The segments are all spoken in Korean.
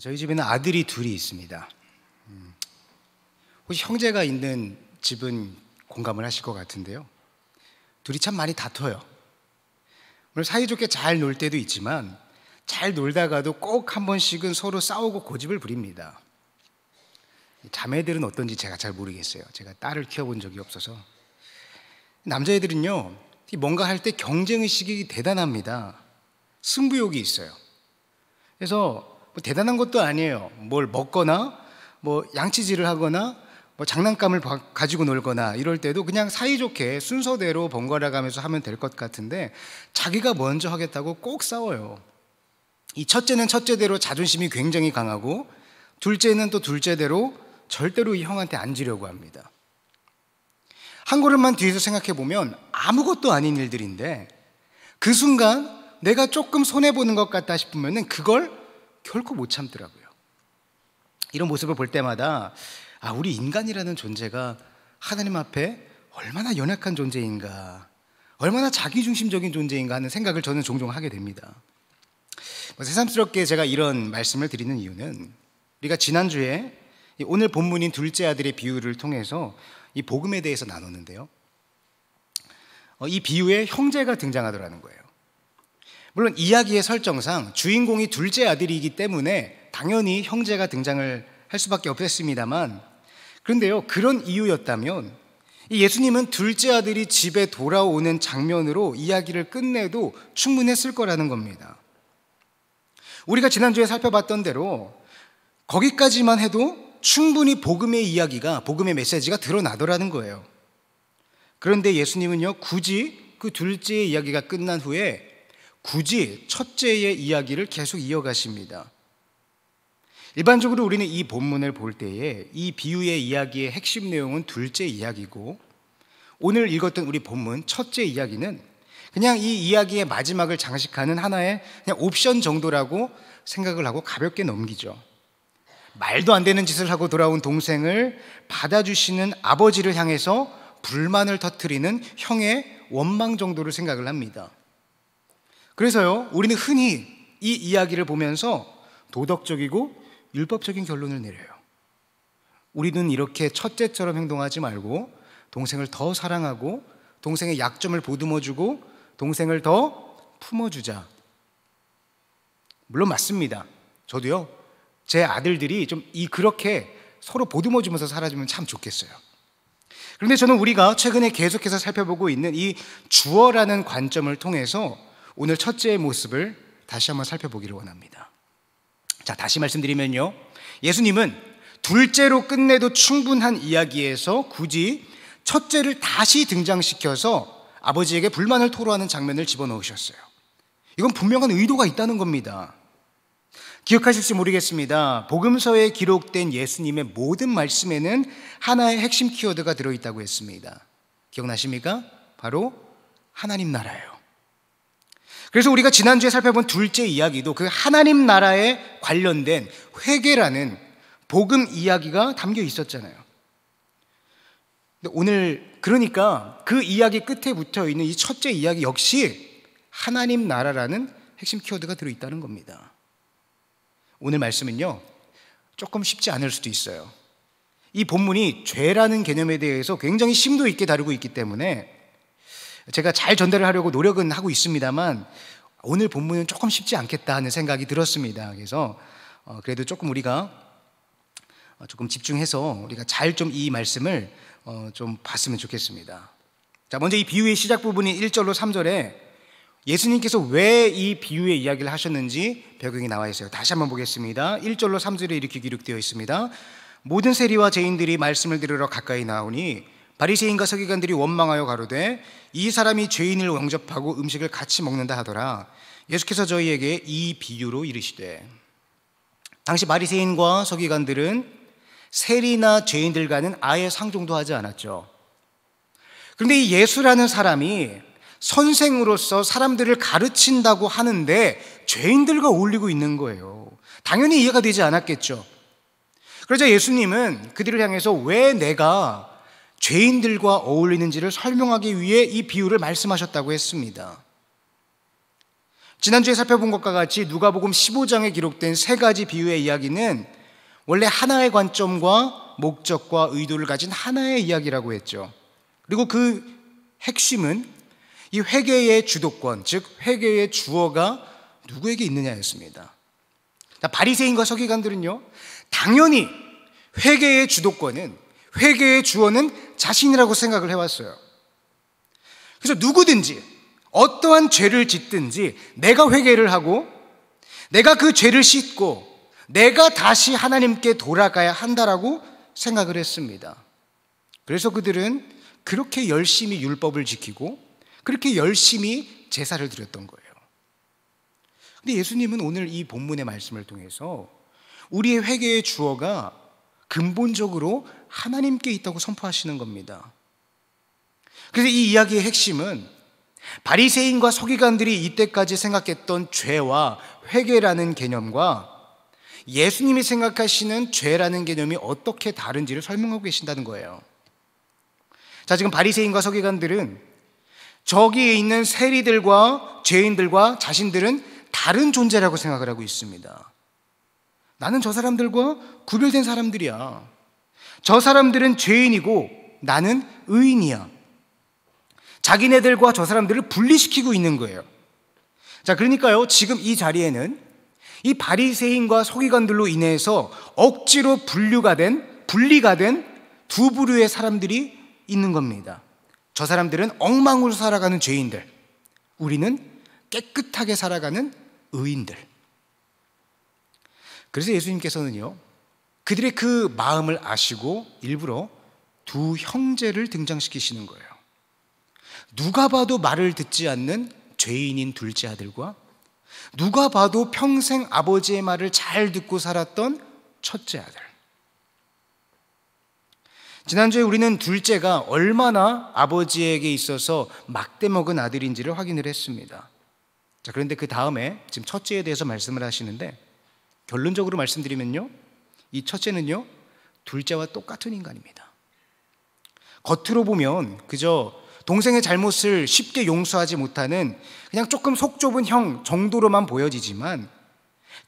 저희 집에는 아들이 둘이 있습니다. 혹시 형제가 있는 집은 공감을 하실 것 같은데요. 둘이 참 많이 다퉈요. 물론 사이좋게 잘 놀 때도 있지만 잘 놀다가도 꼭 한 번씩은 서로 싸우고 고집을 부립니다. 자매들은 어떤지 제가 잘 모르겠어요. 제가 딸을 키워본 적이 없어서. 남자애들은요, 뭔가 할 때 경쟁의식이 대단합니다. 승부욕이 있어요. 그래서 뭐 대단한 것도 아니에요. 뭘 먹거나 뭐 양치질을 하거나 뭐 장난감을 가지고 놀거나 이럴 때도 그냥 사이좋게 순서대로 번갈아 가면서 하면 될 것 같은데 자기가 먼저 하겠다고 꼭 싸워요. 이 첫째는 첫째대로 자존심이 굉장히 강하고 둘째는 또 둘째대로 절대로 이 형한테 안 지려고 합니다. 한 걸음만 뒤에서 생각해 보면 아무것도 아닌 일들인데 그 순간 내가 조금 손해보는 것 같다 싶으면 그걸 결코 못 참더라고요. 이런 모습을 볼 때마다 우리 인간이라는 존재가 하나님 앞에 얼마나 연약한 존재인가, 얼마나 자기중심적인 존재인가 하는 생각을 저는 종종 하게 됩니다. 새삼스럽게 제가 이런 말씀을 드리는 이유는 우리가 지난주에 오늘 본문인 둘째 아들의 비유를 통해서 이 복음에 대해서 나눴는데요. 이 비유에 형제가 등장하더라는 거예요. 물론 이야기의 설정상 주인공이 둘째 아들이기 때문에 당연히 형제가 등장을 할 수밖에 없었습니다만, 그런데요, 그런 이유였다면 이 예수님은 둘째 아들이 집에 돌아오는 장면으로 이야기를 끝내도 충분했을 거라는 겁니다. 우리가 지난주에 살펴봤던 대로 거기까지만 해도 충분히 복음의 이야기가, 복음의 메시지가 드러나더라는 거예요. 그런데 예수님은요, 굳이 그 둘째의 이야기가 끝난 후에 굳이 첫째의 이야기를 계속 이어가십니다. 일반적으로 우리는 이 본문을 볼 때에 이 비유의 이야기의 핵심 내용은 둘째 이야기고, 오늘 읽었던 우리 본문 첫째 이야기는 그냥 이 이야기의 마지막을 장식하는 하나의 그냥 옵션 정도라고 생각을 하고 가볍게 넘기죠. 말도 안 되는 짓을 하고 돌아온 동생을 받아주시는 아버지를 향해서 불만을 터뜨리는 형의 원망 정도를 생각을 합니다. 그래서요, 우리는 흔히 이 이야기를 보면서 도덕적이고 율법적인 결론을 내려요. 우리는 이렇게 첫째처럼 행동하지 말고 동생을 더 사랑하고 동생의 약점을 보듬어주고 동생을 더 품어주자. 물론 맞습니다. 저도요, 제 아들들이 좀 그렇게 서로 보듬어주면서 살아주면 참 좋겠어요. 그런데 저는 우리가 최근에 계속해서 살펴보고 있는 이 주어라는 관점을 통해서 오늘 첫째의 모습을 다시 한번 살펴보기를 원합니다. 자, 다시 말씀드리면요, 예수님은 둘째로 끝내도 충분한 이야기에서 굳이 첫째를 다시 등장시켜서 아버지에게 불만을 토로하는 장면을 집어넣으셨어요. 이건 분명한 의도가 있다는 겁니다. 기억하실지 모르겠습니다. 복음서에 기록된 예수님의 모든 말씀에는 하나의 핵심 키워드가 들어있다고 했습니다. 기억나십니까? 바로 하나님 나라예요. 그래서 우리가 지난주에 살펴본 둘째 이야기도 그 하나님 나라에 관련된 회개라는 복음 이야기가 담겨 있었잖아요. 근데 오늘 그러니까 그 이야기 끝에 붙어 있는 이 첫째 이야기 역시 하나님 나라라는 핵심 키워드가 들어있다는 겁니다. 오늘 말씀은요, 조금 쉽지 않을 수도 있어요. 이 본문이 죄라는 개념에 대해서 굉장히 심도 있게 다루고 있기 때문에 제가 잘 전달을 하려고 노력은 하고 있습니다만 오늘 본문은 조금 쉽지 않겠다 하는 생각이 들었습니다. 그래서 그래도 조금 우리가 조금 집중해서 우리가 잘 좀 이 말씀을 좀 봤으면 좋겠습니다. 자, 먼저 이 비유의 시작 부분인 1절로 3절에 예수님께서 왜 이 비유의 이야기를 하셨는지 배경이 나와 있어요. 다시 한번 보겠습니다. 1절로 3절에 이렇게 기록되어 있습니다. 모든 세리와 죄인들이 말씀을 들으러 가까이 나오니 바리새인과 서기관들이 원망하여 가로되 이 사람이 죄인을 영접하고 음식을 같이 먹는다 하더라. 예수께서 저희에게 이 비유로 이르시되, 당시 바리새인과 서기관들은 세리나 죄인들과는 아예 상종도 하지 않았죠. 그런데 이 예수라는 사람이 선생으로서 사람들을 가르친다고 하는데 죄인들과 어울리고 있는 거예요. 당연히 이해가 되지 않았겠죠. 그러자 예수님은 그들을 향해서 왜 내가 죄인들과 어울리는지를 설명하기 위해 이 비유를 말씀하셨다고 했습니다. 지난주에 살펴본 것과 같이 누가복음 15장에 기록된 세 가지 비유의 이야기는 원래 하나의 관점과 목적과 의도를 가진 하나의 이야기라고 했죠. 그리고 그 핵심은 이 회개의 주도권, 즉 회개의 주어가 누구에게 있느냐였습니다. 바리새인과 서기관들은요, 당연히 회개의 주도권은, 회개의 주어는 자신이라고 생각을 해왔어요. 그래서 누구든지 어떠한 죄를 짓든지 내가 회개를 하고 내가 그 죄를 씻고 내가 다시 하나님께 돌아가야 한다라고 생각을 했습니다. 그래서 그들은 그렇게 열심히 율법을 지키고 그렇게 열심히 제사를 드렸던 거예요. 근데 예수님은 오늘 이 본문의 말씀을 통해서 우리의 회개의 주어가 근본적으로 하나님께 있다고 선포하시는 겁니다. 그래서 이 이야기의 핵심은 바리새인과 서기관들이 이때까지 생각했던 죄와 회개라는 개념과 예수님이 생각하시는 죄라는 개념이 어떻게 다른지를 설명하고 계신다는 거예요. 자, 지금 바리새인과 서기관들은 저기에 있는 세리들과 죄인들과 자신들은 다른 존재라고 생각을 하고 있습니다. 나는 저 사람들과 구별된 사람들이야. 저 사람들은 죄인이고 나는 의인이야. 자기네들과 저 사람들을 분리시키고 있는 거예요. 자, 그러니까요, 지금 이 자리에는 이 바리새인과 서기관들로 인해서 억지로 분리가 된 두 부류의 사람들이 있는 겁니다. 저 사람들은 엉망으로 살아가는 죄인들, 우리는 깨끗하게 살아가는 의인들. 그래서 예수님께서는요, 그들의 그 마음을 아시고 일부러 두 형제를 등장시키시는 거예요. 누가 봐도 말을 듣지 않는 죄인인 둘째 아들과 누가 봐도 평생 아버지의 말을 잘 듣고 살았던 첫째 아들. 지난주에 우리는 둘째가 얼마나 아버지에게 있어서 막대먹은 아들인지를 확인을 했습니다. 자, 그런데 그 다음에 지금 첫째에 대해서 말씀을 하시는데, 결론적으로 말씀드리면요, 이 첫째는요, 둘째와 똑같은 인간입니다. 겉으로 보면 그저 동생의 잘못을 쉽게 용서하지 못하는 그냥 조금 속 좁은 형 정도로만 보여지지만,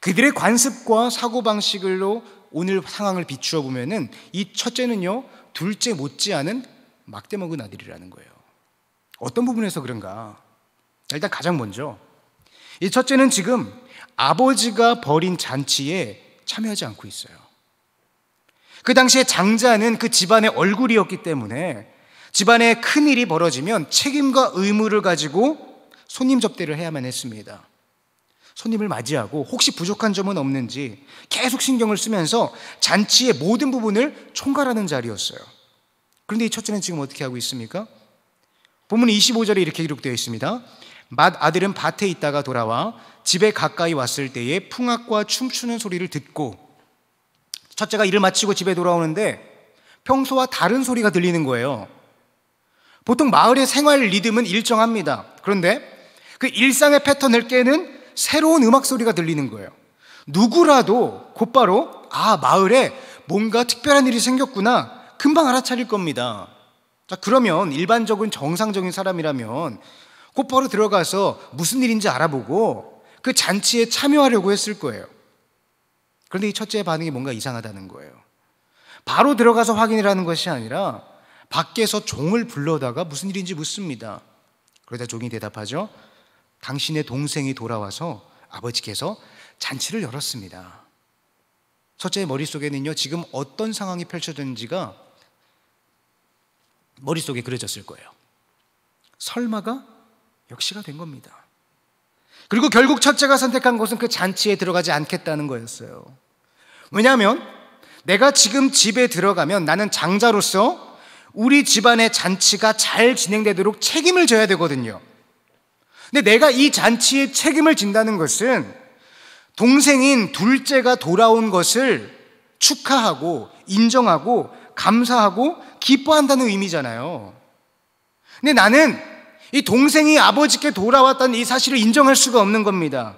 그들의 관습과 사고방식으로 오늘 상황을 비추어 보면은 이 첫째는요, 둘째 못지않은 막대먹은 아들이라는 거예요. 어떤 부분에서 그런가? 일단 가장 먼저 이 첫째는 지금 아버지가 벌인 잔치에 참여하지 않고 있어요. 그 당시에 장자는 그 집안의 얼굴이었기 때문에 집안에 큰일이 벌어지면 책임과 의무를 가지고 손님 접대를 해야만 했습니다. 손님을 맞이하고 혹시 부족한 점은 없는지 계속 신경을 쓰면서 잔치의 모든 부분을 총괄하는 자리였어요. 그런데 이 첫째는 지금 어떻게 하고 있습니까? 본문 25절에 이렇게 기록되어 있습니다. 맏아들은 밭에 있다가 돌아와 집에 가까이 왔을 때에 풍악과 춤추는 소리를 듣고, 첫째가 일을 마치고 집에 돌아오는데 평소와 다른 소리가 들리는 거예요. 보통 마을의 생활 리듬은 일정합니다. 그런데 그 일상의 패턴을 깨는 새로운 음악 소리가 들리는 거예요. 누구라도 곧바로 마을에 뭔가 특별한 일이 생겼구나 금방 알아차릴 겁니다. 자, 그러면 일반적인 정상적인 사람이라면 곧바로 들어가서 무슨 일인지 알아보고 그 잔치에 참여하려고 했을 거예요. 그런데 이 첫째의 반응이 뭔가 이상하다는 거예요. 바로 들어가서 확인을 하는 것이 아니라 밖에서 종을 불러다가 무슨 일인지 묻습니다. 그러다 종이 대답하죠. 당신의 동생이 돌아와서 아버지께서 잔치를 열었습니다. 첫째의 머릿속에는요, 지금 어떤 상황이 펼쳐졌는지가 머릿속에 그려졌을 거예요. 설마가 역시가 된 겁니다. 그리고 결국 첫째가 선택한 것은 그 잔치에 들어가지 않겠다는 거였어요. 왜냐하면 내가 지금 집에 들어가면 나는 장자로서 우리 집안의 잔치가 잘 진행되도록 책임을 져야 되거든요. 근데 내가 이 잔치에 책임을 진다는 것은 동생인 둘째가 돌아온 것을 축하하고 인정하고 감사하고 기뻐한다는 의미잖아요. 근데 나는 이 동생이 아버지께 돌아왔다는 이 사실을 인정할 수가 없는 겁니다.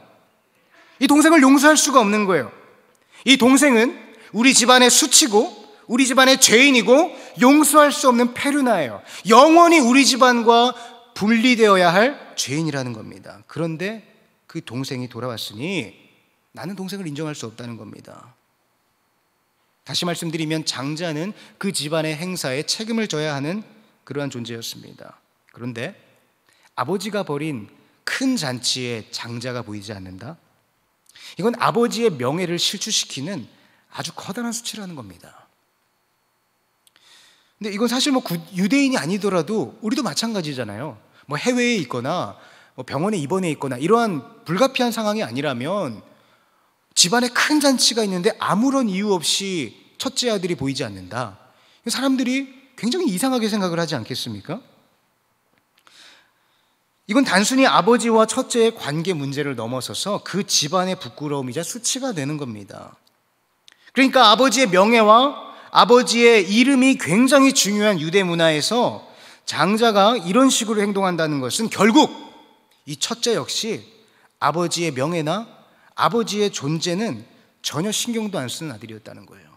이 동생을 용서할 수가 없는 거예요. 이 동생은 우리 집안의 수치고 우리 집안의 죄인이고 용서할 수 없는 페르나예요. 영원히 우리 집안과 분리되어야 할 죄인이라는 겁니다. 그런데 그 동생이 돌아왔으니 나는 동생을 인정할 수 없다는 겁니다. 다시 말씀드리면 장자는 그 집안의 행사에 책임을 져야 하는 그러한 존재였습니다. 그런데 아버지가 벌인 큰 잔치에 장자가 보이지 않는다? 이건 아버지의 명예를 실추시키는 아주 커다란 수치라는 겁니다. 근데 이건 사실 유대인이 아니더라도 우리도 마찬가지잖아요. 해외에 있거나 병원에 입원해 있거나 이러한 불가피한 상황이 아니라면 집안에 큰 잔치가 있는데 아무런 이유 없이 첫째 아들이 보이지 않는다. 사람들이 굉장히 이상하게 생각을 하지 않겠습니까? 이건 단순히 아버지와 첫째의 관계 문제를 넘어서서 그 집안의 부끄러움이자 수치가 되는 겁니다. 그러니까 아버지의 명예와 아버지의 이름이 굉장히 중요한 유대 문화에서 장자가 이런 식으로 행동한다는 것은 결국 이 첫째 역시 아버지의 명예나 아버지의 존재는 전혀 신경도 안 쓰는 아들이었다는 거예요.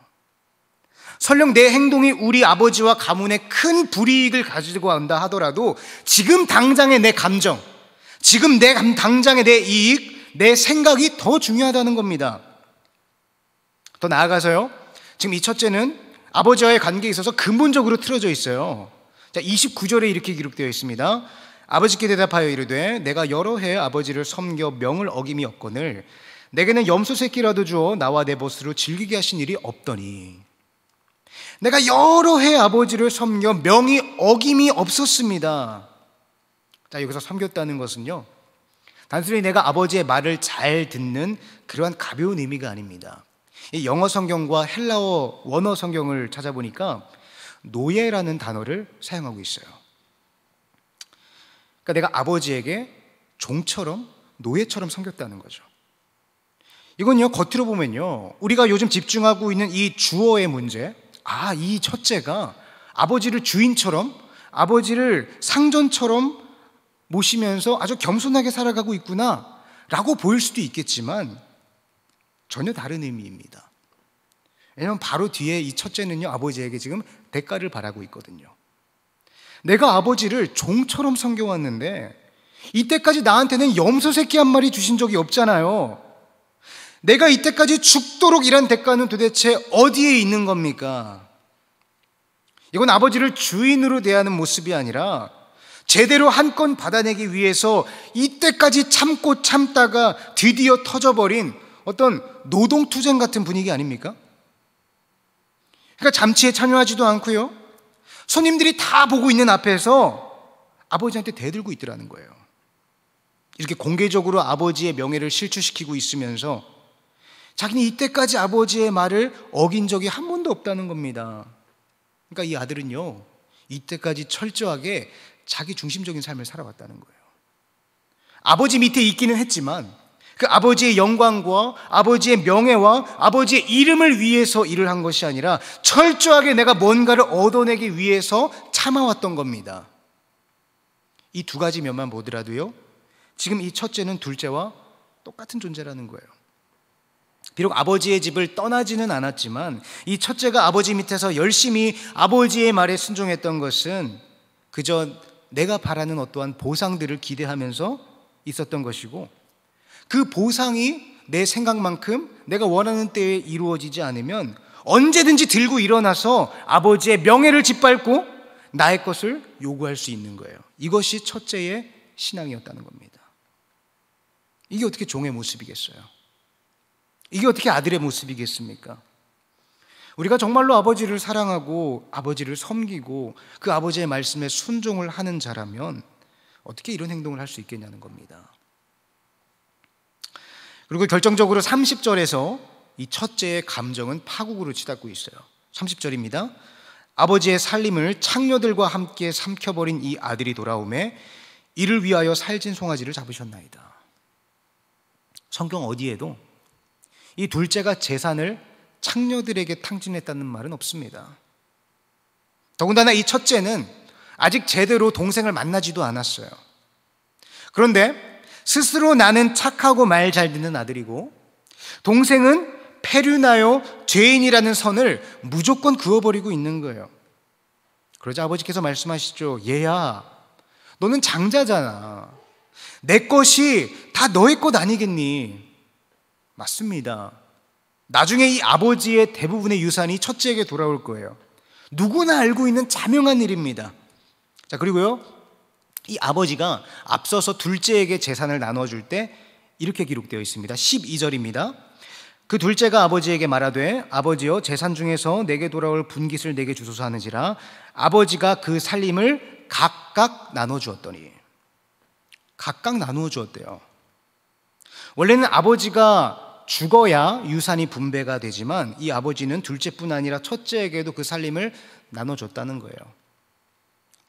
설령 내 행동이 우리 아버지와 가문에 큰 불이익을 가지고 온다 하더라도 지금 당장의 내 감정, 지금 당장의 내 이익, 내 생각이 더 중요하다는 겁니다. 더 나아가서요, 지금 이 첫째는 아버지와의 관계에 있어서 근본적으로 틀어져 있어요. 자, 29절에 이렇게 기록되어 있습니다. 아버지께 대답하여 이르되 내가 여러 해 아버지를 섬겨 명을 어김이 없거늘 내게는 염소 새끼라도 주어 나와 내 벗으로 즐기게 하신 일이 없더니 내가 여러 해 아버지를 섬겨 명이 어김이 없었습니다. 자, 여기서 섬겼다는 것은요, 단순히 내가 아버지의 말을 잘 듣는 그러한 가벼운 의미가 아닙니다. 이 영어 성경과 헬라어 원어 성경을 찾아보니까 노예라는 단어를 사용하고 있어요. 그러니까 내가 아버지에게 종처럼 노예처럼 섬겼다는 거죠. 이건요, 겉으로 보면요, 우리가 요즘 집중하고 있는 이 주어의 문제, 이 첫째가 아버지를 주인처럼, 아버지를 상전처럼 모시면서 아주 겸손하게 살아가고 있구나 라고 보일 수도 있겠지만 전혀 다른 의미입니다. 왜냐하면 바로 뒤에 이 첫째는요, 아버지에게 지금 대가를 바라고 있거든요. 내가 아버지를 종처럼 섬겨왔는데 이때까지 나한테는 염소 새끼 한 마리 주신 적이 없잖아요. 내가 이때까지 죽도록 일한 대가는 도대체 어디에 있는 겁니까? 이건 아버지를 주인으로 대하는 모습이 아니라 제대로 한 건 받아내기 위해서 이때까지 참고 참다가 드디어 터져버린 어떤 노동투쟁 같은 분위기 아닙니까? 그러니까 잠치에 참여하지도 않고요, 손님들이 다 보고 있는 앞에서 아버지한테 대들고 있더라는 거예요. 이렇게 공개적으로 아버지의 명예를 실추시키고 있으면서 자기는 이때까지 아버지의 말을 어긴 적이 한 번도 없다는 겁니다. 그러니까 이 아들은요, 이때까지 철저하게 자기 중심적인 삶을 살아왔다는 거예요. 아버지 밑에 있기는 했지만 그 아버지의 영광과 아버지의 명예와 아버지의 이름을 위해서 일을 한 것이 아니라 철저하게 내가 뭔가를 얻어내기 위해서 참아왔던 겁니다. 이 두 가지 면만 보더라도요, 지금 이 첫째는 둘째와 똑같은 존재라는 거예요. 비록 아버지의 집을 떠나지는 않았지만 이 첫째가 아버지 밑에서 열심히 아버지의 말에 순종했던 것은 그저 내가 바라는 어떠한 보상들을 기대하면서 있었던 것이고, 그 보상이 내 생각만큼 내가 원하는 때에 이루어지지 않으면 언제든지 들고 일어나서 아버지의 명예를 짓밟고 나의 것을 요구할 수 있는 거예요. 이것이 첫째의 신앙이었다는 겁니다. 이게 어떻게 종의 모습이겠어요? 이게 어떻게 아들의 모습이겠습니까? 우리가 정말로 아버지를 사랑하고 아버지를 섬기고 그 아버지의 말씀에 순종을 하는 자라면 어떻게 이런 행동을 할 수 있겠냐는 겁니다. 그리고 결정적으로 30절에서 이 첫째의 감정은 파국으로 치닫고 있어요. 30절입니다. 아버지의 살림을 창녀들과 함께 삼켜버린 이 아들이 돌아오매 이를 위하여 살진 송아지를 잡으셨나이다. 성경 어디에도 이 둘째가 재산을 창녀들에게 탕진했다는 말은 없습니다. 더군다나 이 첫째는 아직 제대로 동생을 만나지도 않았어요. 그런데 스스로 나는 착하고 말 잘 듣는 아들이고 동생은 페류나요 죄인이라는 선을 무조건 그어버리고 있는 거예요. 그러자 아버지께서 말씀하시죠. 얘야, 너는 장자잖아. 내 것이 다 너의 것 아니겠니? 맞습니다. 나중에 이 아버지의 대부분의 유산이 첫째에게 돌아올 거예요. 누구나 알고 있는 자명한 일입니다. 자, 그리고요, 이 아버지가 앞서서 둘째에게 재산을 나눠줄 때 이렇게 기록되어 있습니다. 12절입니다. 그 둘째가 아버지에게 말하되 아버지여 재산 중에서 내게 돌아올 분깃을 내게 주소서 하는지라. 아버지가 그 살림을 각각 나눠주었더니, 각각 나누어 주었대요. 원래는 아버지가 죽어야 유산이 분배가 되지만 이 아버지는 둘째뿐 아니라 첫째에게도 그 살림을 나눠줬다는 거예요.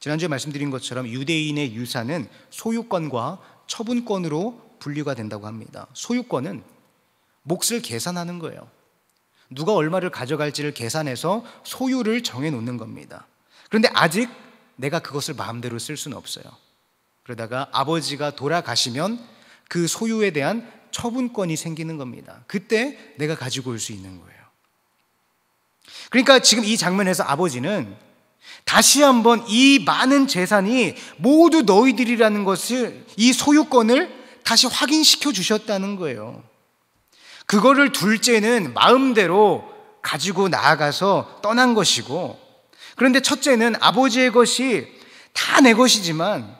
지난주에 말씀드린 것처럼 유대인의 유산은 소유권과 처분권으로 분류가 된다고 합니다. 소유권은 몫을 계산하는 거예요. 누가 얼마를 가져갈지를 계산해서 소유를 정해놓는 겁니다. 그런데 아직 내가 그것을 마음대로 쓸 수는 없어요. 그러다가 아버지가 돌아가시면 그 소유에 대한 처분권이 생기는 겁니다. 그때 내가 가지고 올 수 있는 거예요. 그러니까 지금 이 장면에서 아버지는 다시 한번 이 많은 재산이 모두 너희들이라는 것을, 이 소유권을 다시 확인시켜 주셨다는 거예요. 그거를 둘째는 마음대로 가지고 나아가서 떠난 것이고, 그런데 첫째는 아버지의 것이 다 내 것이지만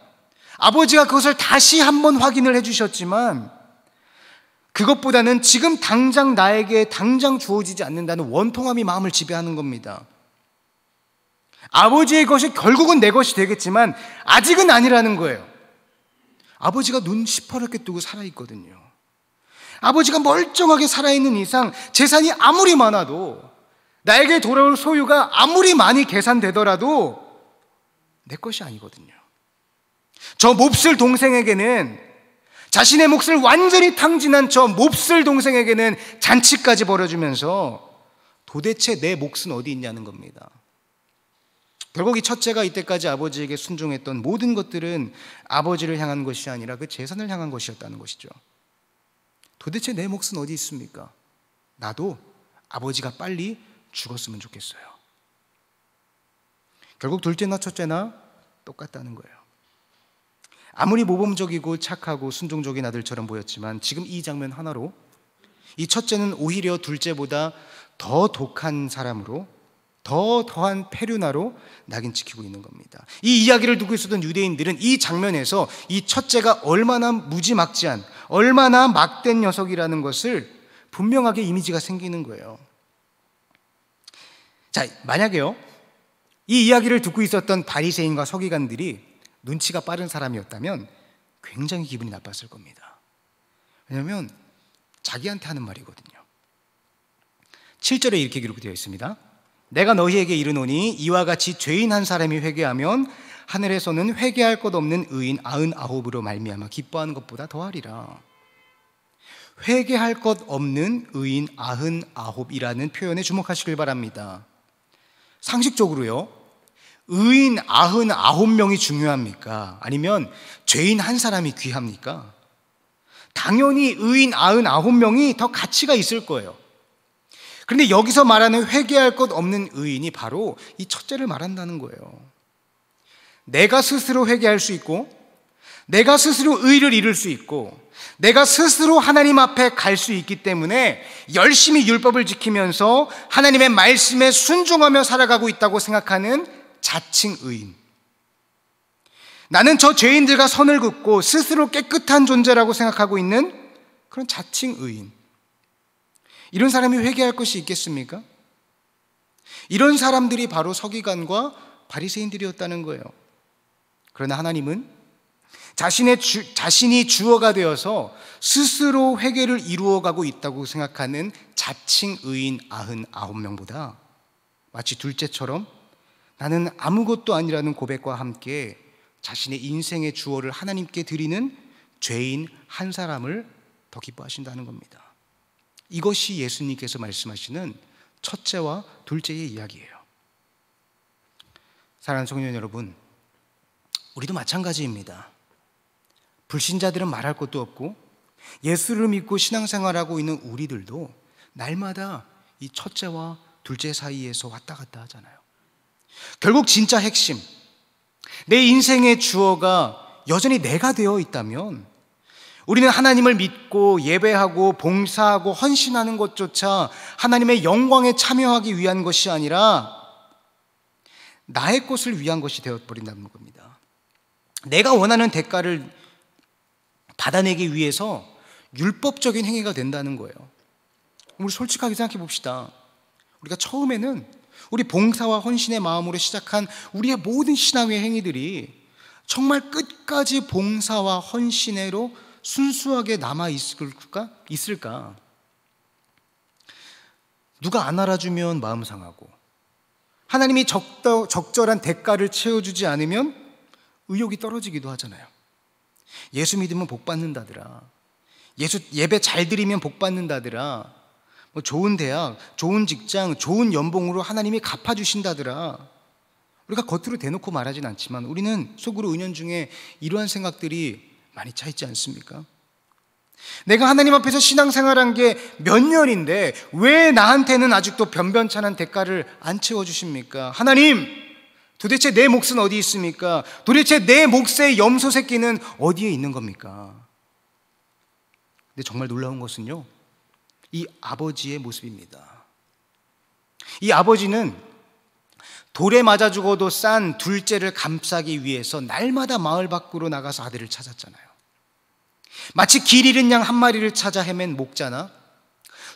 아버지가 그것을 다시 한번 확인을 해주셨지만 그것보다는 지금 당장 나에게 당장 주어지지 않는다는 원통함이 마음을 지배하는 겁니다. 아버지의 것이 결국은 내 것이 되겠지만 아직은 아니라는 거예요. 아버지가 눈 시퍼렇게 뜨고 살아있거든요. 아버지가 멀쩡하게 살아있는 이상 재산이 아무리 많아도, 나에게 돌아올 소유가 아무리 많이 계산되더라도 내 것이 아니거든요. 저 몹쓸 동생에게는, 자신의 몫을 완전히 탕진한 저 몹쓸 동생에게는 잔치까지 벌어주면서 도대체 내 몫은 어디 있냐는 겁니다. 결국 이 첫째가 이때까지 아버지에게 순종했던 모든 것들은 아버지를 향한 것이 아니라 그 재산을 향한 것이었다는 것이죠. 도대체 내 몫은 어디 있습니까? 나도 아버지가 빨리 죽었으면 좋겠어요. 결국 둘째나 첫째나 똑같다는 거예요. 아무리 모범적이고 착하고 순종적인 아들처럼 보였지만 지금 이 장면 하나로 이 첫째는 오히려 둘째보다 더 독한 사람으로, 더한 페류나로 낙인 찍히고 있는 겁니다. 이 이야기를 듣고 있었던 유대인들은 이 장면에서 이 첫째가 얼마나 무지막지한, 얼마나 막된 녀석이라는 것을 분명하게 이미지가 생기는 거예요. 자, 만약에요, 이 이야기를 듣고 있었던 바리새인과 서기관들이 눈치가 빠른 사람이었다면 굉장히 기분이 나빴을 겁니다. 왜냐하면 자기한테 하는 말이거든요. 7절에 이렇게 기록되어 있습니다. 내가 너희에게 이르노니 이와 같이 죄인 한 사람이 회개하면 하늘에서는 회개할 것 없는 의인 99으로 말미암아 기뻐하는 것보다 더하리라. 회개할 것 없는 의인 99이라는 표현에 주목하시길 바랍니다. 상식적으로요, 의인 99명이 중요합니까? 아니면 죄인 한 사람이 귀합니까? 당연히 의인 99명이 더 가치가 있을 거예요. 그런데 여기서 말하는 회개할 것 없는 의인이 바로 이 첫째를 말한다는 거예요. 내가 스스로 회개할 수 있고, 내가 스스로 의를 이룰 수 있고, 내가 스스로 하나님 앞에 갈 수 있기 때문에 열심히 율법을 지키면서 하나님의 말씀에 순종하며 살아가고 있다고 생각하는 자칭 의인. 나는 저 죄인들과 선을 긋고 스스로 깨끗한 존재라고 생각하고 있는 그런 자칭 의인. 이런 사람이 회개할 것이 있겠습니까? 이런 사람들이 바로 서기관과 바리새인들이었다는 거예요. 그러나 하나님은 자신이 주어가 되어서 스스로 회개를 이루어가고 있다고 생각하는 자칭 의인 99명보다 마치 둘째처럼 나는 아무것도 아니라는 고백과 함께 자신의 인생의 주어를 하나님께 드리는 죄인 한 사람을 더 기뻐하신다는 겁니다. 이것이 예수님께서 말씀하시는 첫째와 둘째의 이야기예요. 사랑하는 청년 여러분, 우리도 마찬가지입니다. 불신자들은 말할 것도 없고 예수를 믿고 신앙생활하고 있는 우리들도 날마다 이 첫째와 둘째 사이에서 왔다 갔다 하잖아요. 결국 진짜 핵심, 내 인생의 주어가 여전히 내가 되어 있다면 우리는 하나님을 믿고 예배하고 봉사하고 헌신하는 것조차 하나님의 영광에 참여하기 위한 것이 아니라 나의 것을 위한 것이 되어버린다는 겁니다. 내가 원하는 대가를 받아내기 위해서 율법적인 행위가 된다는 거예요. 우리 솔직하게 생각해 봅시다. 우리가 처음에는 우리 봉사와 헌신의 마음으로 시작한 우리의 모든 신앙의 행위들이 정말 끝까지 봉사와 헌신으로 순수하게 남아 있을까? 누가 안 알아주면 마음 상하고, 하나님이 적절한 대가를 채워주지 않으면 의욕이 떨어지기도 하잖아요. 예수 믿으면 복 받는다더라. 예배 잘 드리면 복 받는다더라. 뭐 좋은 대학, 좋은 직장, 좋은 연봉으로 하나님이 갚아주신다더라. 우리가 겉으로 대놓고 말하진 않지만 우리는 속으로 은연중에 이러한 생각들이 많이 차 있지 않습니까? 내가 하나님 앞에서 신앙생활한 게 몇 년인데 왜 나한테는 아직도 변변찮은 대가를 안 채워주십니까? 하나님, 도대체 내 몫은 어디 있습니까? 도대체 내 몫의 염소 새끼는 어디에 있는 겁니까? 근데 정말 놀라운 것은요, 이 아버지의 모습입니다. 이 아버지는 돌에 맞아 죽어도 싼 둘째를 감싸기 위해서 날마다 마을 밖으로 나가서 아들을 찾았잖아요. 마치 길 잃은 양 한 마리를 찾아 헤맨 목자나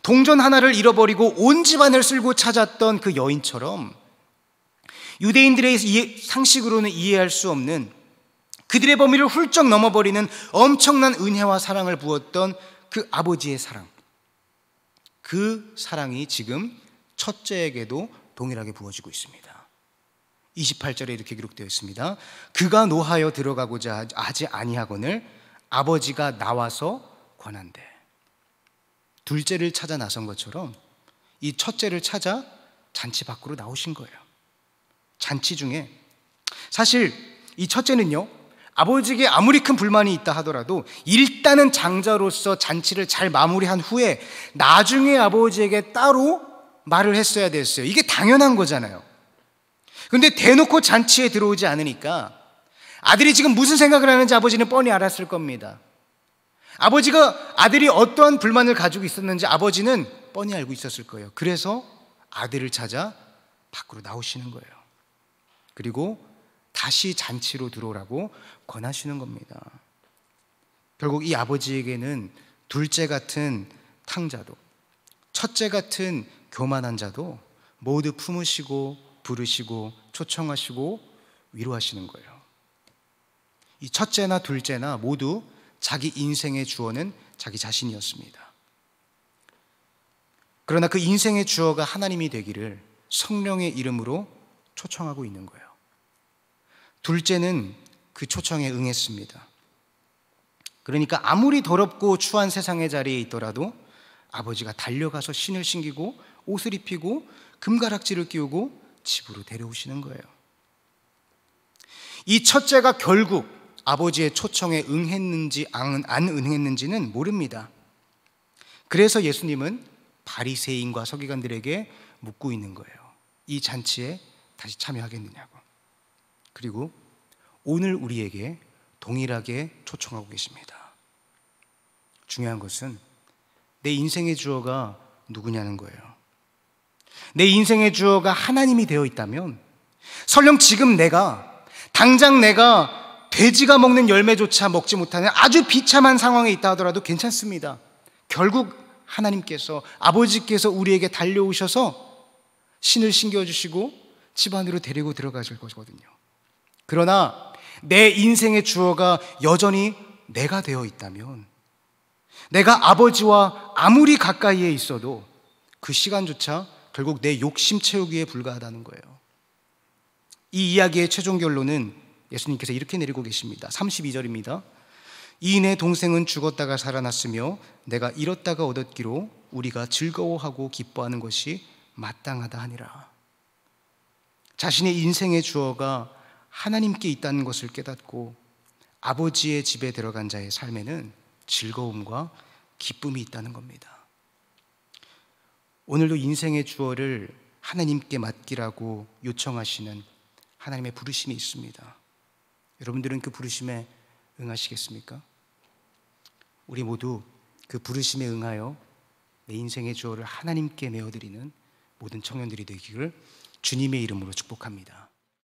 동전 하나를 잃어버리고 온 집안을 쓸고 찾았던 그 여인처럼 유대인들의 상식으로는 이해할 수 없는, 그들의 범위를 훌쩍 넘어버리는 엄청난 은혜와 사랑을 부었던 그 아버지의 사랑, 그 사랑이 지금 첫째에게도 동일하게 부어지고 있습니다. 28절에 이렇게 기록되어 있습니다. 그가 노하여 들어가고자 하지 아니하거늘 아버지가 나와서 권한대. 둘째를 찾아 나선 것처럼 이 첫째를 찾아 잔치 밖으로 나오신 거예요. 잔치 중에 사실 이 첫째는요, 아버지에게 아무리 큰 불만이 있다 하더라도 일단은 장자로서 잔치를 잘 마무리한 후에 나중에 아버지에게 따로 말을 했어야 됐어요. 이게 당연한 거잖아요. 근데 대놓고 잔치에 들어오지 않으니까 아들이 지금 무슨 생각을 하는지 아버지는 뻔히 알았을 겁니다. 아버지가 아들이 어떠한 불만을 가지고 있었는지 아버지는 뻔히 알고 있었을 거예요. 그래서 아들을 찾아 밖으로 나오시는 거예요. 그리고 다시 잔치로 들어오라고 권하시는 겁니다. 결국 이 아버지에게는 둘째 같은 탕자도, 첫째 같은 교만한 자도 모두 품으시고 부르시고 초청하시고 위로하시는 거예요. 이 첫째나 둘째나 모두 자기 인생의 주어는 자기 자신이었습니다. 그러나 그 인생의 주어가 하나님이 되기를 성령의 이름으로 초청하고 있는 거예요. 둘째는 그 초청에 응했습니다. 그러니까 아무리 더럽고 추한 세상의 자리에 있더라도 아버지가 달려가서 신을 신기고 옷을 입히고 금가락지를 끼우고 집으로 데려오시는 거예요. 이 첫째가 결국 아버지의 초청에 응했는지 안 응했는지는 모릅니다. 그래서 예수님은 바리새인과 서기관들에게 묻고 있는 거예요. 이 잔치에 다시 참여하겠느냐고. 그리고 오늘 우리에게 동일하게 초청하고 계십니다. 중요한 것은 내 인생의 주어가 누구냐는 거예요. 내 인생의 주어가 하나님이 되어 있다면 설령 지금 당장 내가 돼지가 먹는 열매조차 먹지 못하는 아주 비참한 상황에 있다 하더라도 괜찮습니다. 결국 하나님께서, 아버지께서 우리에게 달려오셔서 신을 신겨주시고 집 안으로 데리고 들어가실 거거든요. 그러나 내 인생의 주어가 여전히 내가 되어 있다면, 내가 아버지와 아무리 가까이에 있어도 그 시간조차 결국 내 욕심 채우기에 불과하다는 거예요. 이 이야기의 최종 결론은 예수님께서 이렇게 내리고 계십니다. 32절입니다. 이 내 동생은 죽었다가 살아났으며 내가 잃었다가 얻었기로 우리가 즐거워하고 기뻐하는 것이 마땅하다 하니라. 자신의 인생의 주어가 하나님께 있다는 것을 깨닫고 아버지의 집에 들어간 자의 삶에는 즐거움과 기쁨이 있다는 겁니다. 오늘도 인생의 주어를 하나님께 맡기라고 요청하시는 하나님의 부르심이 있습니다. 여러분들은 그 부르심에 응하시겠습니까? 우리 모두 그 부르심에 응하여 내 인생의 주어를 하나님께 내어드리는 모든 청년들이 되기를 주님의 이름으로 축복합니다.